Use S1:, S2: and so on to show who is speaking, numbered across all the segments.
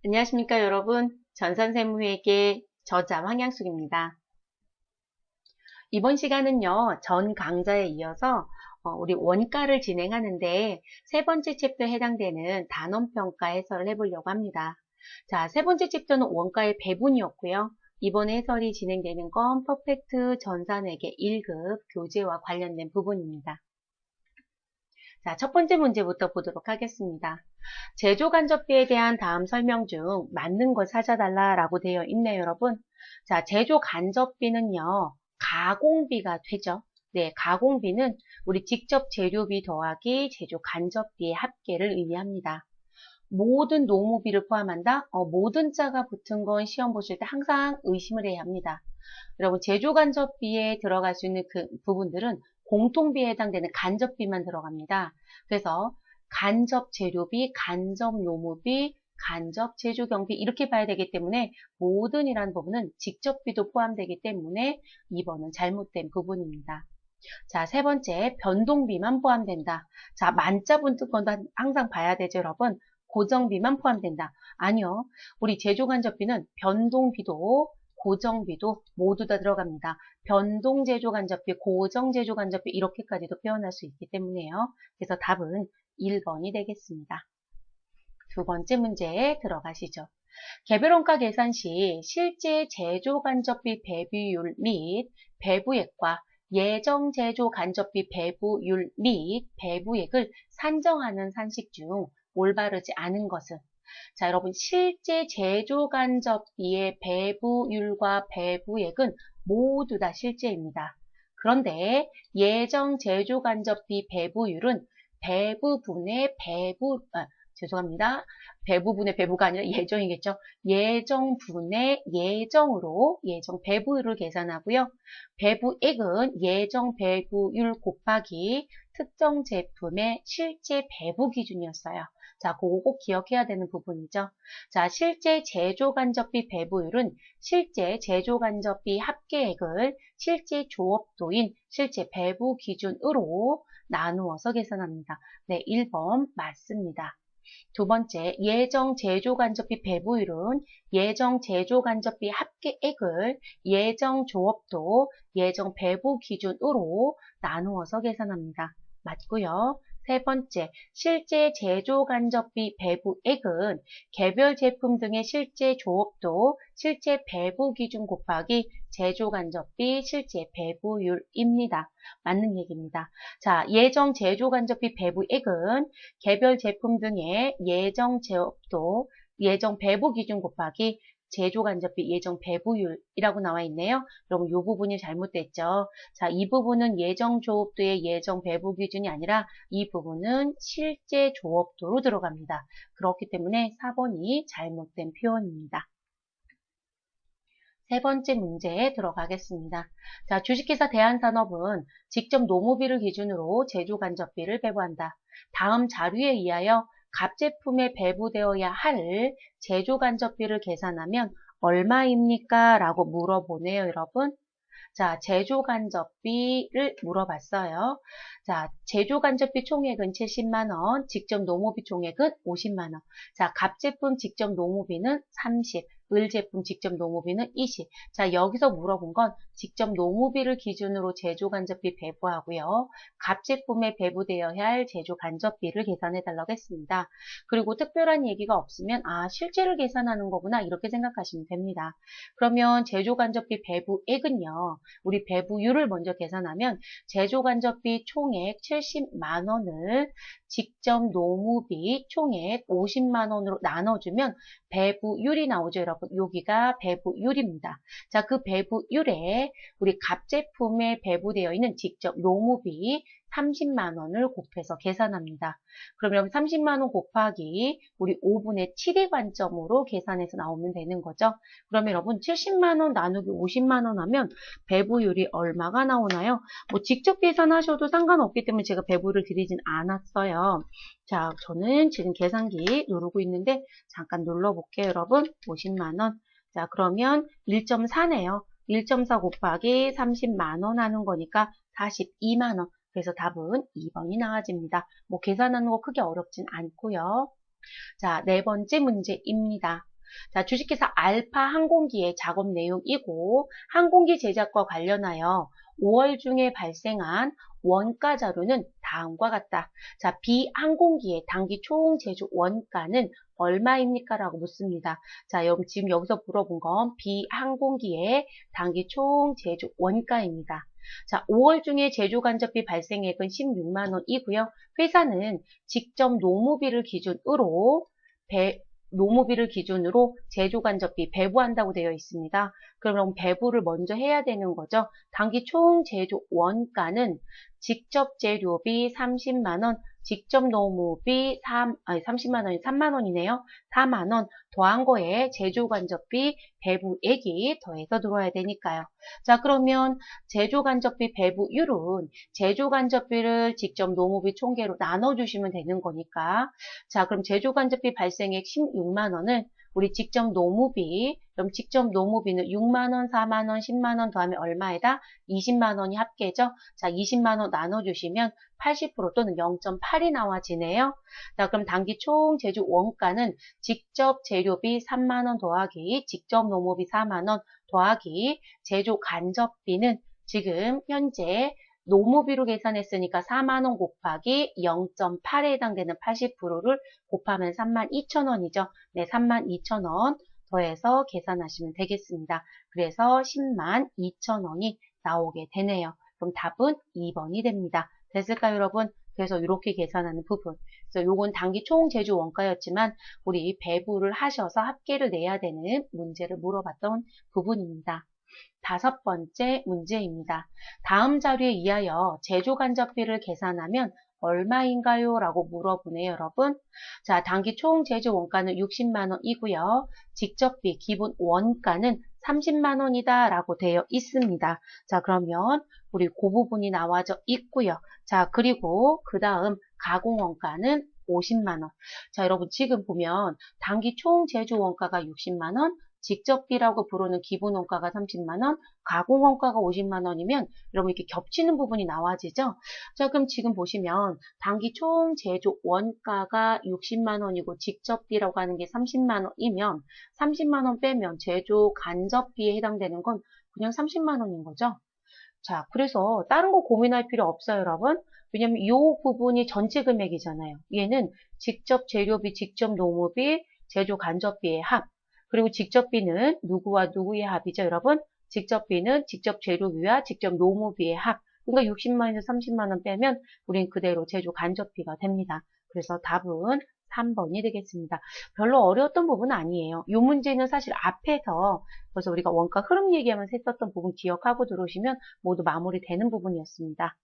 S1: 안녕하십니까 여러분. 전산세무회계 저자 황양숙입니다. 이번 시간은요, 전 강좌에 이어서 우리 원가를 진행하는데 세 번째 챕터에 해당되는 단원평가 해설을 해보려고 합니다. 자, 세 번째 챕터는 원가의 배분이었고요. 이번에 해설이 진행되는 건 퍼펙트 전산회계 1급 교재와 관련된 부분입니다. 자, 첫 번째 문제부터 보도록 하겠습니다. 제조간접비에 대한 다음 설명 중 맞는 걸 찾아달라라고 되어 있네요, 여러분. 자, 제조간접비는요, 가공비가 되죠. 네, 가공비는 우리 직접 재료비 더하기 제조간접비의 합계를 의미합니다. 모든 노무비를 포함한다? 모든 자가 붙은 건 시험 보실 때 항상 의심을 해야 합니다. 여러분, 제조간접비에 들어갈 수 있는 그 부분들은 공통비에 해당되는 간접비만 들어갑니다. 그래서 간접 재료비, 간접 노무비, 간접 제조경비 이렇게 봐야 되기 때문에 모든이라는 부분은 직접비도 포함되기 때문에 2번은 잘못된 부분입니다. 자, 세 번째, 변동비만 포함된다. 자, 만자 붙은 건 항상 봐야 되죠, 여러분. 고정비만 포함된다. 아니요. 우리 제조간접비는 변동비도 고정비도 모두 다 들어갑니다. 변동 제조간접비, 고정 제조간접비 이렇게까지도 표현할 수 있기 때문에요. 그래서 답은 1번이 되겠습니다. 두 번째 문제에 들어가시죠. 개별원가 계산 시 실제 제조간접비 배분율 및 배부액과 예정 제조간접비 배분율 및 배부액을 산정하는 산식 중 올바르지 않은 것은 자, 여러분 실제 제조간접비의 배부율과 배부액은 모두 다 실제입니다. 그런데 예정 제조간접비 배부율은 죄송합니다. 배부분의 배부가 아니라 예정이겠죠. 예정분의 예정으로 예정 배부율을 계산하고요. 배부액은 예정 배부율 곱하기 특정 제품의 실제 배부 기준이었어요. 자, 그거 꼭 기억해야 되는 부분이죠. 자, 실제 제조간접비 배부율은 실제 제조간접비 합계액을 실제 조업도인 실제 배부 기준으로 나누어서 계산합니다. 네, 1번 맞습니다. 두 번째, 예정 제조간접비 배부율은 예정 제조간접비 합계액을 예정 조업도, 예정 배부 기준으로 나누어서 계산합니다. 맞고요. 세 번째, 실제 제조간접비 배부액은 개별 제품 등의 실제 조업도, 실제 배부 기준 곱하기 제조간접비 실제 배부율입니다. 맞는 얘기입니다. 자, 예정 제조간접비 배부액은 개별 제품 등의 예정 제업도, 예정 배부 기준 곱하기 제조간접비 예정 배부율이라고 나와 있네요. 여러분 이 부분이 잘못됐죠. 자, 이 부분은 예정 조업도의 예정 배부 기준이 아니라 이 부분은 실제 조업도로 들어갑니다. 그렇기 때문에 4번이 잘못된 표현입니다. 세 번째 문제에 들어가겠습니다. 자, 주식회사 대한산업은 직접 노무비를 기준으로 제조간접비를 배부한다. 다음 자료에 의하여 갑제품에 배부되어야 할 제조간접비를 계산하면 얼마입니까? 라고 물어보네요, 여러분. 자, 제조간접비를 물어봤어요. 자, 제조간접비 총액은 70만 원, 직접 노무비 총액은 50만 원. 자, 갑제품 직접 노무비는 30, 을제품 직접 노무비는 20. 자, 여기서 물어본 건 직접 노무비를 기준으로 제조간접비 배부하고요. 갑제품에 배부되어야 할 제조간접비를 계산해 달라고 했습니다. 그리고 특별한 얘기가 없으면 실제를 계산하는 거구나 이렇게 생각하시면 됩니다. 그러면 제조간접비 배부액은요. 우리 배부율을 먼저 계산하면 제조간접비 총액 70만 원을 직접 노무비 총액 50만 원으로 나눠주면 배부율이 나오죠, 여러분. 여기가 배부율입니다. 자, 그 배부율에 우리 갑제품에 배부되어 있는 직접 노무비 30만 원을 곱해서 계산합니다. 그러면 30만 원 곱하기 우리 5분의 7의 관점으로 계산해서 나오면 되는 거죠. 그러면 여러분 70만 원 나누기 50만 원 하면 배부율이 얼마가 나오나요? 뭐 직접 계산하셔도 상관없기 때문에 제가 배부를 드리진 않았어요. 자, 저는 지금 계산기 누르고 있는데 잠깐 눌러볼게요, 여러분. 50만 원. 자, 그러면 1.4네요. 1.4 곱하기 30만 원 하는 거니까 42만 원. 그래서 답은 2번이 나와집니다. 뭐 계산하는 거 크게 어렵진 않고요. 자, 네 번째 문제입니다. 자, 주식회사 알파 항공기의 작업 내용이고 항공기 제작과 관련하여 5월 중에 발생한 원가 자료는 다음과 같다. 자, 비항공기의 단기 총 제조 원가는 얼마입니까? 라고 묻습니다. 자, 지금 여기서 물어본 건 비항공기의 단기 총 제조 원가입니다. 자, 5월 중에 제조 간접비 발생액은 16만 원이고요. 회사는 직접 노무비를 기준으로 제조 간접비 배부한다고 되어 있습니다. 그럼 배부를 먼저 해야 되는 거죠. 단기 총 제조 원가는 직접 재료비 30만 원, 직접 노무비 30만 원이 3만 원이네요. 4만 원 더한 거에 제조 간접비 배부액이 더해서 들어와야 되니까요. 자, 그러면 제조 간접비 배부율은 제조 간접비를 직접 노무비 총계로 나눠주시면 되는 거니까. 자, 그럼 제조 간접비 발생액 16만 원을 우리 직접 노무비, 그럼 직접 노무비는 6만 원, 4만 원, 10만 원 더하면 얼마에다? 20만 원이 합계죠. 자, 20만 원 나눠주시면 80% 또는 0.8이 나와지네요. 자, 그럼 단기 총 제조 원가는 직접 재료비 3만 원 더하기 직접 노무비 4만 원 더하기 제조 간접비는 지금 현재 노무비로 계산했으니까 4만 원 곱하기 0.8에 해당되는 80%를 곱하면 32,000원이죠. 네, 32,000원 더해서 계산하시면 되겠습니다. 그래서 102,000원이 나오게 되네요. 그럼 답은 2번이 됩니다. 됐을까요, 여러분? 그래서 이렇게 계산하는 부분. 그래서 요건 단기 총 제조 원가였지만 우리 배부를 하셔서 합계를 내야 되는 문제를 물어봤던 부분입니다. 5번째 문제입니다. 다음 자료에 의하여 제조 간접비를 계산하면 얼마인가요? 라고 물어보네요, 여러분. 자, 단기 총 제조 원가는 60만 원이고요. 직접비 기본 원가는 30만 원이다 라고 되어 있습니다. 자, 그러면 우리 그 부분이 나와져 있고요. 자, 그리고 그 다음 가공 원가는 50만 원. 자, 여러분 지금 보면 단기 총 제조 원가가 60만 원, 직접비라고 부르는 기본 원가가 30만 원, 가공 원가가 50만 원이면 여러분 이렇게 겹치는 부분이 나와지죠? 자, 그럼 지금 보시면 단기 총 제조 원가가 60만 원이고 직접비라고 하는 게 30만 원이면 30만 원 빼면 제조 간접비에 해당되는 건 그냥 30만 원인 거죠? 자, 그래서 다른 거 고민할 필요 없어요, 여러분. 왜냐면 이 부분이 전체 금액이잖아요. 얘는 직접 재료비, 직접 노무비, 제조 간접비의 합. 그리고 직접비는 누구와 누구의 합이죠, 여러분? 직접비는 직접 재료비와 직접 노무비의 합. 그러니까 60만 원에서 30만 원 빼면 우린 그대로 제조 간접비가 됩니다. 그래서 답은 3번이 되겠습니다. 별로 어려웠던 부분은 아니에요. 이 문제는 사실 앞에서 그래서 우리가 원가 흐름 얘기하면서 했었던 부분 기억하고 들어오시면 모두 마무리되는 부분이었습니다.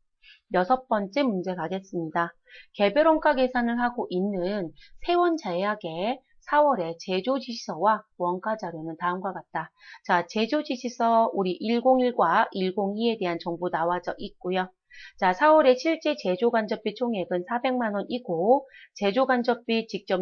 S1: 6번째 문제 가겠습니다. 개별 원가 계산을 하고 있는 세원제약의 4월에 제조지시서와 원가 자료는 다음과 같다. 자, 제조지시서 우리 101과 102에 대한 정보 나와져 있고요. 자, 4월에 실제 제조 간접비 총액은 400만 원이고 제조 간접비 직접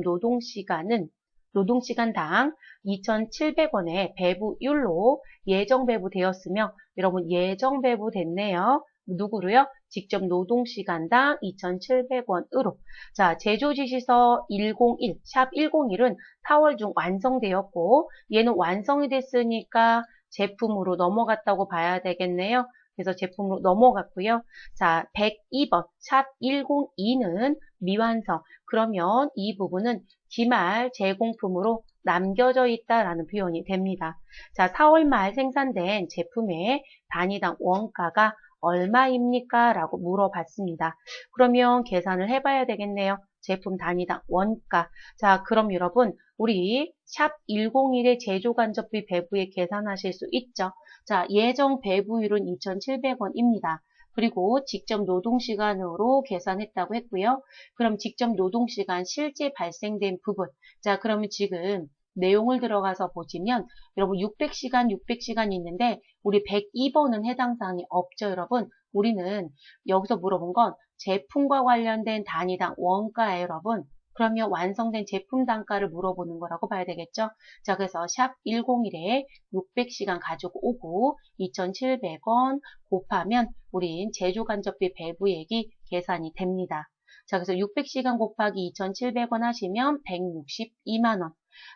S1: 노동시간당 2,700원의 배부율로 예정 배부되었으며 여러분 예정 배부됐네요. 누구로요? 직접 노동시간당 2,700원으로. 자, 제조지시서 101, 샵 101은 4월 중 완성되었고 얘는 완성이 됐으니까 제품으로 넘어갔다고 봐야 되겠네요. 그래서 제품으로 넘어갔고요. 자, 102번, 샵 102는 미완성. 그러면 이 부분은 기말 제공품으로 남겨져 있다라는 표현이 됩니다. 자, 4월 말 생산된 제품의 단위당 원가가 얼마입니까? 라고 물어봤습니다. 그러면 계산을 해봐야 되겠네요. 제품 단위당 원가. 자, 그럼 여러분 우리 샵 101의 제조간접비 배부에 계산하실 수 있죠. 자, 예정 배부율은 2,700원입니다. 그리고 직접 노동시간으로 계산했다고 했고요. 그럼 직접 노동시간 실제 발생된 부분. 자, 그러면 지금 내용을 들어가서 보시면 여러분 600시간 있는데 우리 102번은 해당 사항이 없죠, 여러분. 우리는 여기서 물어본 건 제품과 관련된 단위당 원가예요, 여러분. 그러면 완성된 제품 단가를 물어보는 거라고 봐야 되겠죠. 자, 그래서 샵 101에 600시간 가지고 오고 2,700원 곱하면 우린 제조간접비 배부액이 계산이 됩니다. 자, 그래서 600시간 곱하기 2,700원 하시면 162만 원.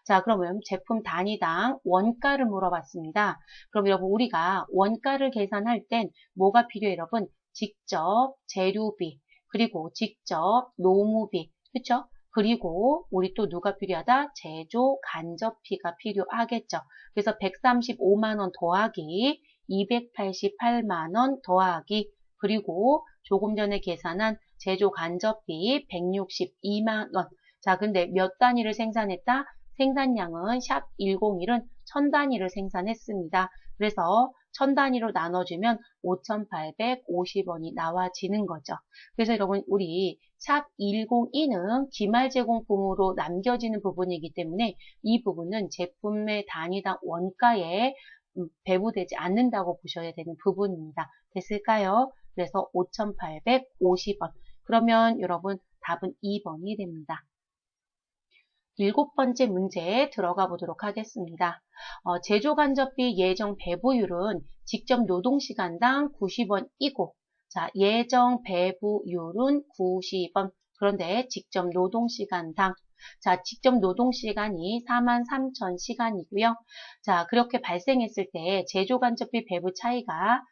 S1: 자, 그러면 제품 단위당 원가를 물어봤습니다. 그럼 여러분 우리가 원가를 계산할 땐 뭐가 필요해요, 여러분? 직접 재료비, 그리고 직접 노무비, 그렇죠? 그리고 우리 또 누가 필요하다? 제조 간접비가 필요하겠죠. 그래서 135만 원 더하기 288만 원 더하기 그리고 조금 전에 계산한 제조 간접비 162만 원. 자, 근데 몇 단위를 생산했다? 생산량은 샵 101은 1000단위를 생산했습니다. 그래서 1000단위로 나눠주면 5,850원이 나와지는 거죠. 그래서 여러분 우리 샵 102는 기말 제공품으로 남겨지는 부분이기 때문에 이 부분은 제품의 단위당 원가에 배부되지 않는다고 보셔야 되는 부분입니다. 됐을까요? 그래서 5,850원. 그러면 여러분 답은 2번이 됩니다. 7번째 문제 들어가 보도록 하겠습니다. 제조간접비 예정 배부율은 직접 노동시간당 90원이고 자, 예정 배부율은 90원. 그런데 직접 노동시간당 자, 직접 노동시간이 43,000시간이고요. 자, 그렇게 발생했을 때 제조간접비 배부 차이가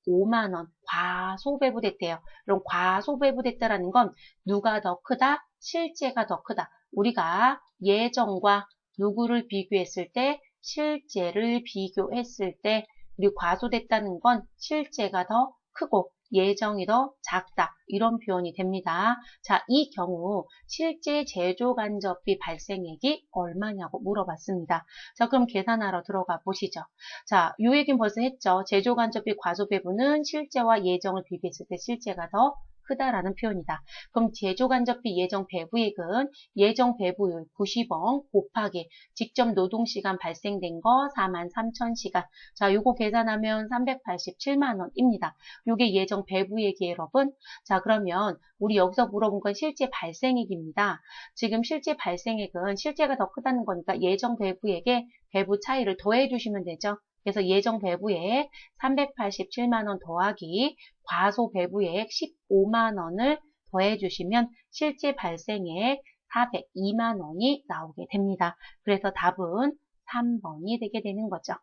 S1: 15만 원 과소배부됐대요. 그럼 과소배부됐다라는 건 누가 더 크다? 실제가 더 크다. 우리가 예정과 누구를 비교했을 때 실제를 비교했을 때 우리 과소됐다는 건 실제가 더 크고 예정이 더 작다. 이런 표현이 됩니다. 자, 이 경우 실제 제조간접비 발생액이 얼마냐고 물어봤습니다. 자, 그럼 계산하러 들어가 보시죠. 자, 요 얘기는 벌써 했죠. 제조간접비 과소배부는 실제와 예정을 비교했을 때 실제가 더 크다라는 표현이다. 그럼 제조간접비 예정 배부액은 예정 배부율 90원 곱하기 직접 노동시간 발생된 거 43,000시간. 자, 요거 계산하면 387만 원입니다. 요게 예정 배부액이에요, 여러분. 자, 그러면 우리 여기서 물어본 건 실제 발생액입니다. 지금 실제 발생액은 실제가 더 크다는 거니까 예정 배부액에 배부 차이를 더해 주시면 되죠. 그래서 예정 배부액 387만 원 더하기 과소 배부액 15만 원을 더해 주시면 실제 발생액 402만 원이 나오게 됩니다. 그래서 답은 3번이 되게 되는 거죠.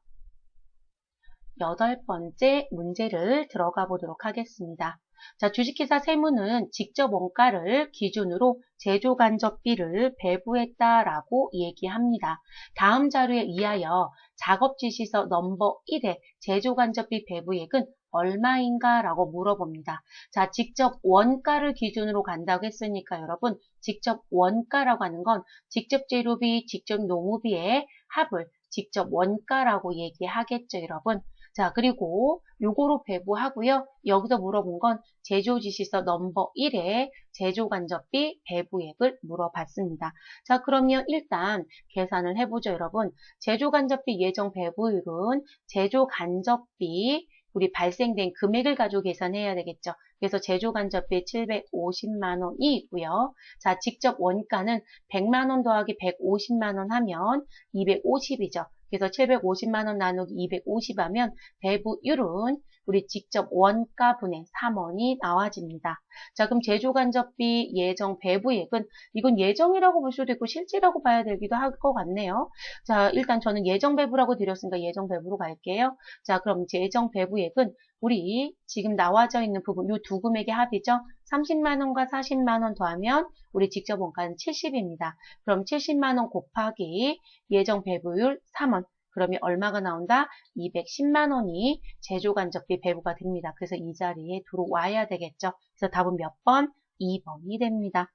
S1: 8번째 문제를 들어가 보도록 하겠습니다. 자, 주식회사 세무는 직접 원가를 기준으로 제조간접비를 배부했다라고 얘기합니다. 다음 자료에 의하여 작업지시서 넘버 1의 제조간접비 배부액은 얼마인가 라고 물어봅니다. 자, 직접 원가를 기준으로 간다고 했으니까 여러분 직접 원가라고 하는 건 직접 재료비, 직접 노무비의 합을 직접 원가라고 얘기하겠죠, 여러분. 자, 그리고 요거로 배부하고요. 여기서 물어본 건 제조지시서 넘버 1의 제조간접비 배부액을 물어봤습니다. 자, 그러면 일단 계산을 해보죠, 여러분. 제조간접비 예정 배부율은 제조간접비 우리 발생된 금액을 가지고 계산해야 되겠죠. 그래서 제조간접비 750만 원이 있고요. 자, 직접 원가는 100만 원 더하기 150만 원 하면 250이죠. 그래서 750만 원 나누기 250 하면 배부율은 우리 직접 원가분의 3원이 나와집니다. 자, 그럼 제조간접비 예정 배부액은 이건 예정이라고 볼 수도 있고 실제라고 봐야 되기도 할 것 같네요. 자, 일단 저는 예정 배부라고 드렸으니까 예정 배부로 갈게요. 자, 그럼 예정 배부액은 우리 지금 나와져 있는 부분 이 두 금액의 합이죠. 30만 원과 40만 원 더하면 우리 직접 원가는 70입니다. 그럼 70만 원 곱하기 예정 배부율 3원. 그러면 얼마가 나온다? 210만 원이 제조간접비 배부가 됩니다. 그래서 이 자리에 들어와야 되겠죠. 그래서 답은 몇 번? 2번이 됩니다.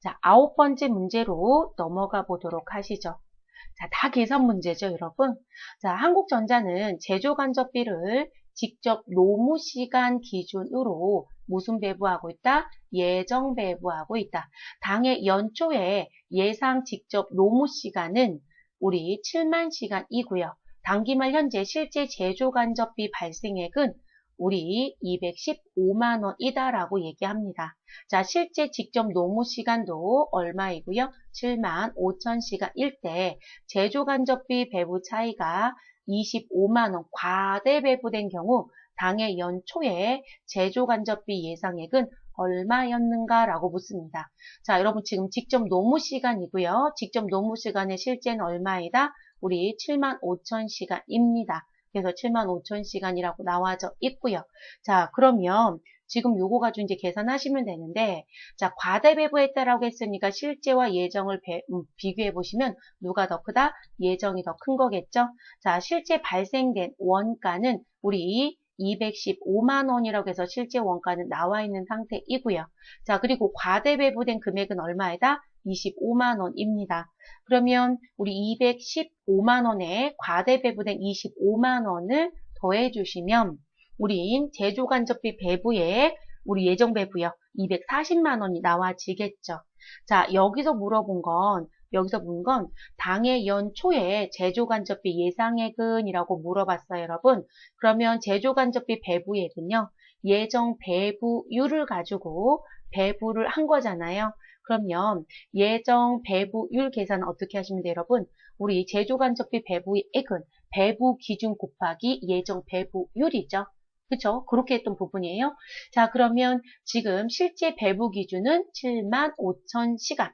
S1: 자, 9번째 문제로 넘어가 보도록 하시죠. 자, 다 계산 문제죠, 여러분. 자, 한국전자는 제조간접비를 직접 노무시간 기준으로 무슨 배부하고 있다? 예정 배부하고 있다. 당해 연초에 예상 직접 노무시간은 우리 7만 시간이고요. 당기말 현재 실제 제조간접비 발생액은 우리 215만 원이다라고 얘기합니다. 자, 실제 직접 노무 시간도 얼마이고요? 7만 5천 시간일 때 제조간접비 배부 차이가 25만 원 과대 배부된 경우 당해 연초에 제조간접비 예상액은 얼마였는가라고 묻습니다. 자, 여러분 지금 직접 노무 시간이고요. 직접 노무 시간의 실제는 얼마이다? 우리 75,000시간입니다. 그래서 75,000시간이라고 나와져 있고요. 자, 그러면 지금 요거 가지고 이제 계산하시면 되는데, 자, 과대배부했다라고 했으니까 실제와 예정을 비교해 보시면 누가 더 크다? 예정이 더 큰 거겠죠? 자, 실제 발생된 원가는 우리 215만 원이라고 해서 실제 원가는 나와 있는 상태이고요. 자, 그리고 과대배부된 금액은 얼마이다? 25만 원입니다. 그러면 우리 215만 원에 과대배부된 25만 원을 더해 주시면 우린 제조간접비 배부에 우리 예정배부요. 240만 원이 나와지겠죠. 자, 여기서 물은 건 당해 연초에 제조간접비 예상액은이라고 물어봤어요, 여러분. 그러면 제조간접비 배부액은요. 예정 배부율을 가지고 배부를 한 거잖아요. 그러면 예정 배부율 계산은 어떻게 하시면 돼요, 여러분? 우리 제조간접비 배부액은 배부 기준 곱하기 예정 배부율이죠. 그쵸? 그렇게 했던 부분이에요. 자, 그러면 지금 실제 배부 기준은 75,000시간.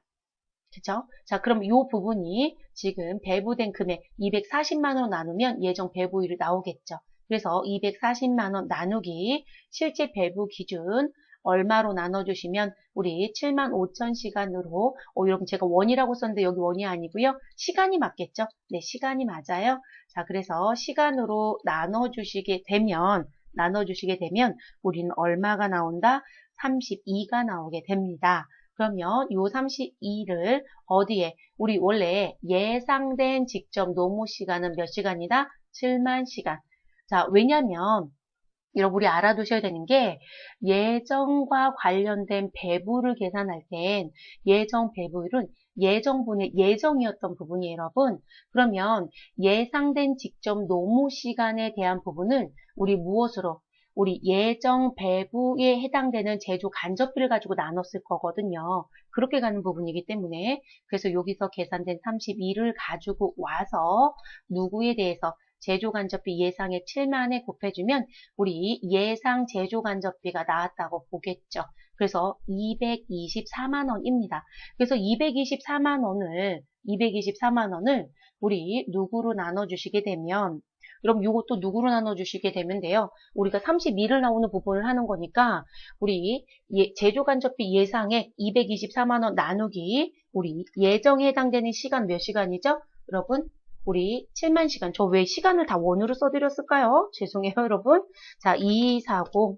S1: 그쵸? 자, 그럼 이 부분이 지금 배부된 금액 240만 원 나누면 예정 배부율이 나오겠죠. 그래서 240만 원 나누기 실제 배부 기준 얼마로 나눠주시면 우리 75,000시간으로 여러분 제가 원이라고 썼는데 여기 원이 아니고요. 시간이 맞겠죠? 네, 시간이 맞아요. 자, 그래서 시간으로 나눠주시게 되면 우리는 얼마가 나온다? 32가 나오게 됩니다. 그러면 요 32를 어디에? 우리 원래 예상된 직접 노무 시간은 몇 시간이다? 7만 시간. 자, 왜냐면 여러분 우리 알아두셔야 되는 게 예정과 관련된 배부를 계산할 땐 예정 배부율은 예정분의 예정이었던 부분이에요, 여러분. 그러면 예상된 직접 노무 시간에 대한 부분을 우리 무엇으로? 우리 예정 배부에 해당되는 제조 간접비를 가지고 나눴을 거거든요. 그렇게 가는 부분이기 때문에 그래서 여기서 계산된 32를 가지고 와서 누구에 대해서 제조간접비 예상액 7만에 곱해주면 우리 예상 제조간접비가 나왔다고 보겠죠. 그래서 224만 원입니다. 그래서 224만 원을 우리 누구로 나눠주시게 되면 여러분 이것도 누구로 나눠주시게 되면 돼요. 우리가 32를 나오는 부분을 하는 거니까 우리 제조간접비 예상액 224만 원 나누기 우리 예정에 해당되는 시간 몇 시간이죠? 여러분 우리 7만 시간. 저 왜 시간을 다 원으로 써드렸을까요? 죄송해요, 여러분. 자, 240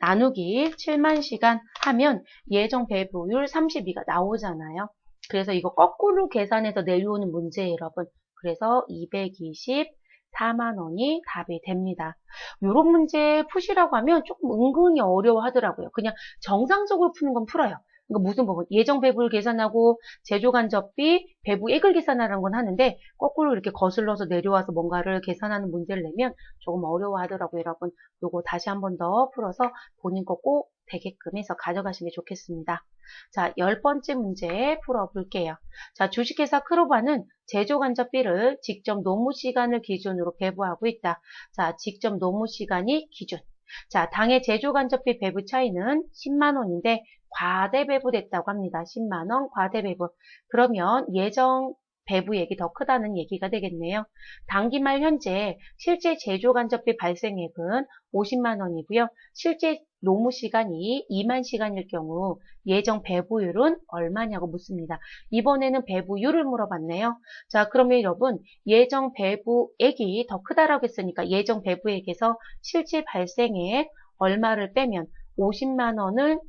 S1: 나누기 7만 시간 하면 예정 배부율 32가 나오잖아요. 그래서 이거 거꾸로 계산해서 내려오는 문제예요, 여러분. 그래서 224만 원이 답이 됩니다. 이런 문제 푸시라고 하면 조금 은근히 어려워하더라고요. 그냥 정상적으로 푸는 건 풀어요. 그러니까 무슨 부분? 예정 배부를 계산하고 제조간접비, 배부액을 계산하라는 건 하는데 거꾸로 이렇게 거슬러서 내려와서 뭔가를 계산하는 문제를 내면 조금 어려워하더라고요, 여러분. 요거 다시 한 번 더 풀어서 본인 거 꼭 되게끔 해서 가져가시면 좋겠습니다. 자, 10번째 문제 풀어볼게요. 자, 주식회사 크로바는 제조간접비를 직접 노무 시간을 기준으로 배부하고 있다. 자, 직접 노무 시간이 기준. 자, 당의 제조간접비 배부 차이는 10만 원인데 과대배부됐다고 합니다. 10만 원 과대배부. 그러면 예정 배부액이 더 크다는 얘기가 되겠네요. 당기말 현재 실제 제조간접비 발생액은 50만 원이고요. 실제 노무 시간이 2만 시간일 경우 예정 배부율은 얼마냐고 묻습니다. 이번에는 배부율을 물어봤네요. 자, 그러면 여러분 예정 배부액이 더 크다라고 했으니까 예정 배부액에서 실제 발생액 얼마를 빼면 50만 원을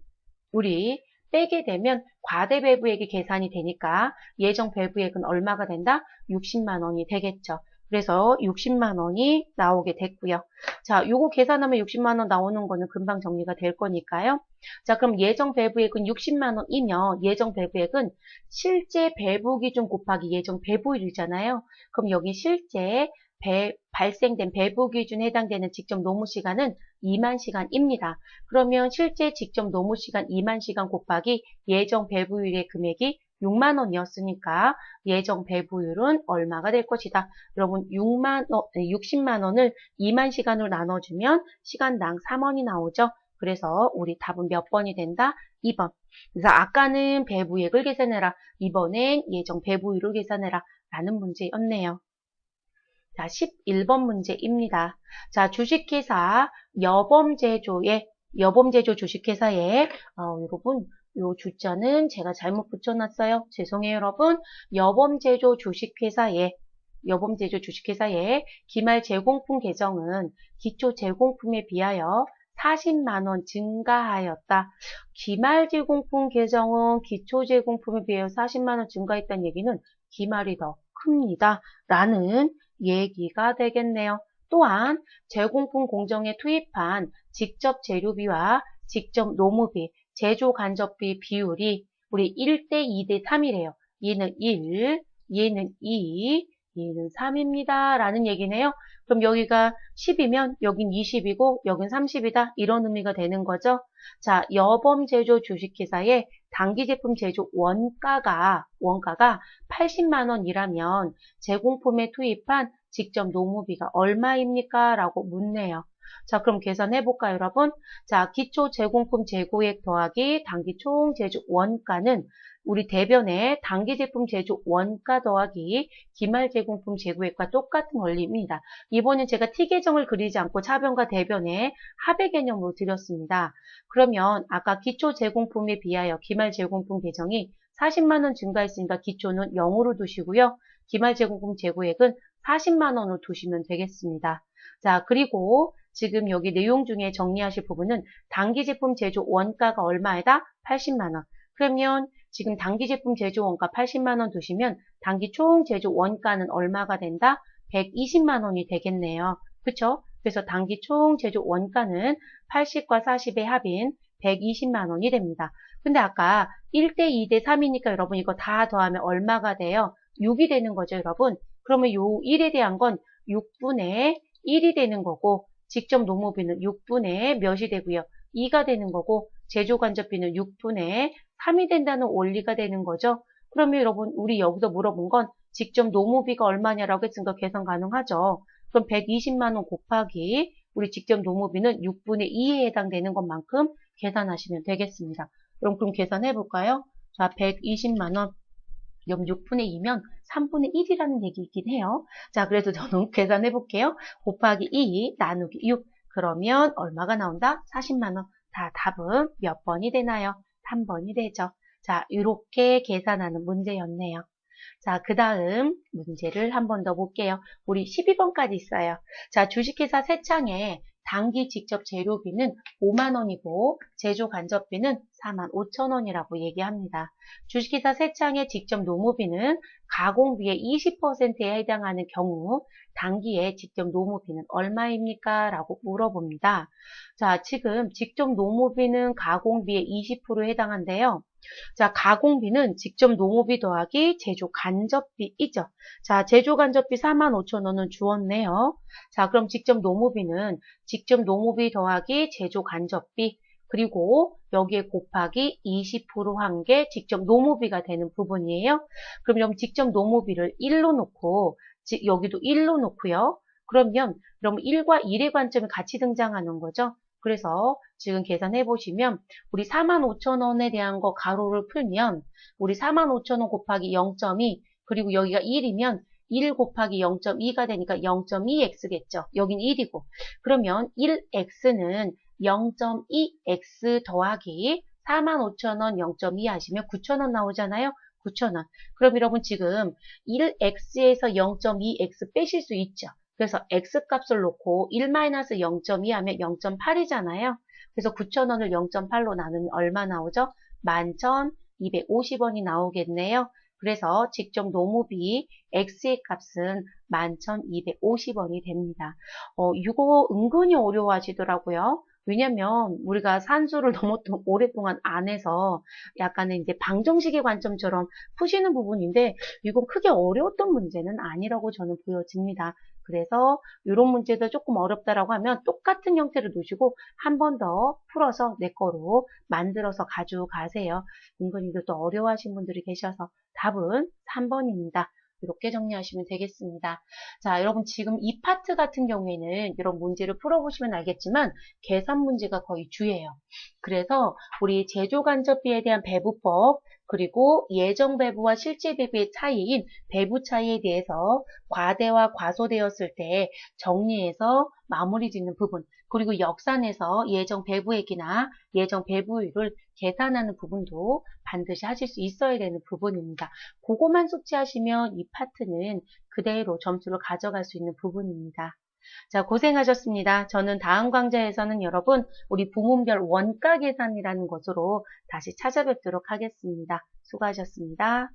S1: 우리 빼게 되면 과대배부액이 계산이 되니까 예정 배부액은 얼마가 된다? 60만 원이 되겠죠. 그래서 60만 원이 나오게 됐고요. 자, 요거 계산하면 60만 원 나오는 거는 금방 정리가 될 거니까요. 자, 그럼 예정 배부액은 60만 원이면 예정 배부액은 실제 배부 기준 곱하기 예정 배부율이잖아요. 그럼 여기 실제 발생된 배부 기준에 해당되는 직접 노무 시간은 2만 시간입니다. 그러면 실제 직접 노무 시간 2만 시간 곱하기 예정 배부율의 금액이 6만 원이었으니까 예정 배부율은 얼마가 될 것이다. 여러분 60만 원을 2만 시간으로 나눠주면 시간당 3원이 나오죠. 그래서 우리 답은 몇 번이 된다? 2번. 그래서 아까는 배부액을 계산해라. 이번엔 예정 배부율을 계산해라. 라는 문제였네요. 자, 11번 문제입니다. 자, 주식회사 여범제조 주식회사에 여러분 요 주자는 제가 잘못 붙여놨어요. 죄송해요, 여러분. 여범제조 주식회사에 기말 제공품 계정은 기초 제공품에 비하여 40만 원 증가하였다. 기말 제공품 계정은 기초 제공품에 비하여 40만 원 증가했다는 얘기는 기말이 더 큽니다. 라는 얘기가 되겠네요. 또한 제공품 공정에 투입한 직접 재료비와 직접 노무비, 제조 간접비 비율이 우리 1대 2대 3이래요. 얘는 1, 얘는 2, 얘는 3입니다. 라는 얘기네요. 그럼 여기가 10이면 여긴 20이고 여긴 30이다. 이런 의미가 되는 거죠. 자, 여범제조 주식회사의 단기제품 제조 원가가 80만 원이라면 제공품에 투입한 직접 노무비가 얼마입니까? 라고 묻네요. 자, 그럼 계산해 볼까요, 여러분? 자, 기초 제공품 재고액 더하기 단기 총 제조 원가는 우리 대변의 단기 제품 제조 원가 더하기 기말 제공품 재고액과 똑같은 원리입니다. 이번엔 제가 T 계정을 그리지 않고 차변과 대변의 합의 개념으로 드렸습니다. 그러면 아까 기초 제공품에 비하여 기말 제공품 계정이 40만 원 증가했으니까 기초는 0으로 두시고요. 기말 제공품 재고액은 40만 원으로 두시면 되겠습니다. 자, 그리고 지금 여기 내용 중에 정리하실 부분은 단기 제품 제조 원가가 얼마이다? 80만 원. 그러면 지금 단기 제품 제조 원가 80만 원 두시면 단기 총 제조 원가는 얼마가 된다? 120만 원이 되겠네요. 그쵸? 그래서 단기 총 제조 원가는 80과 40의 합인 120만 원이 됩니다. 근데 아까 1대 2대 3이니까 여러분 이거 다 더하면 얼마가 돼요? 6이 되는 거죠, 여러분. 그러면 요 1에 대한 건 6분의 1이 되는 거고 직접 노무비는 6분의 몇이 되고요. 2가 되는 거고 제조간접비는 6분의 3이 된다는 원리가 되는 거죠. 그러면 여러분 우리 여기서 물어본 건 직접 노무비가 얼마냐라고 했으니까 계산 가능하죠. 그럼 120만 원 곱하기 우리 직접 노무비는 6분의 2에 해당되는 것만큼 계산하시면 되겠습니다. 그럼 계산해 볼까요? 자, 120만 원. 그럼 6분의 2면 3분의 1이라는 얘기이긴 해요. 자, 그래서 저는 계산해 볼게요. 곱하기 2 나누기 6. 그러면 얼마가 나온다? 40만 원. 자, 답은 몇 번이 되나요? 3번이 되죠. 자, 이렇게 계산하는 문제였네요. 자, 그 다음 문제를 한 번 더 볼게요. 우리 12번까지 있어요. 자, 주식회사 세창에 단기 직접 재료비는 5만 원이고 제조 간접비는 4만 5천 원이라고 얘기합니다. 주식회사 세창의 직접 노무비는 가공비의 20%에 해당하는 경우 단기에 직접 노무비는 얼마입니까? 라고 물어봅니다. 자, 지금 직접 노무비는 가공비의 20%에 해당한데요. 자, 가공비는 직접 노무비 더하기 제조 간접비이죠. 자, 제조 간접비 4만 5천 원은 주었네요. 자, 그럼 직접 노무비는 직접 노무비 더하기 제조 간접비 그리고 여기에 곱하기 20%한 게 직접 노무비가 되는 부분이에요. 그럼 직접 노무비를 1로 놓고 여기도 1로 놓고요. 그럼 1과 1의 관점이 같이 등장하는 거죠. 그래서 지금 계산해 보시면 우리 4만 5천 원에 대한 거 가로를 풀면 우리 4만 5천 원 곱하기 0.2 그리고 여기가 1이면 1 곱하기 0.2가 되니까 0.2x겠죠. 여긴 1이고 그러면 1x는 0.2x 더하기 4만 5천 원 0.2 하시면 9천 원 나오잖아요. 9천 원. 그럼 여러분 지금 1x에서 0.2x 빼실 수 있죠. 그래서 x값을 놓고 1-0.2 하면 0.8이잖아요. 그래서 9,000원을 0.8로 나누면 얼마 나오죠? 11,250원이 나오겠네요. 그래서 직접 노무비 x의 값은 11,250원이 됩니다. 이거 은근히 어려워하시더라고요. 왜냐면 우리가 산수를 너무 오랫동안 안 해서 약간은 이제 방정식의 관점처럼 푸시는 부분인데 이건 크게 어려웠던 문제는 아니라고 저는 보여집니다. 그래서 이런 문제도 조금 어렵다라고 하면 똑같은 형태를 놓으시고 한 번 더 풀어서 내 거로 만들어서 가지고 가세요. 은근히도 또 어려워하신 분들이 계셔서 답은 3번입니다. 이렇게 정리하시면 되겠습니다. 자, 여러분 지금 이 파트 같은 경우에는 이런 문제를 풀어보시면 알겠지만 계산 문제가 거의 주예요. 그래서 우리 제조간접비에 대한 배부법, 그리고 예정 배부와 실제 배부의 차이인 배부 차이에 대해서 과대와 과소되었을 때 정리해서 마무리 짓는 부분, 그리고 역산해서 예정 배부액이나 예정 배부율을 계산하는 부분도 반드시 하실 수 있어야 되는 부분입니다. 그거만 숙지하시면 이 파트는 그대로 점수를 가져갈 수 있는 부분입니다. 자, 고생하셨습니다. 저는 다음 강좌에서는 여러분 우리 부문별 원가 계산이라는 것으로 다시 찾아뵙도록 하겠습니다. 수고하셨습니다.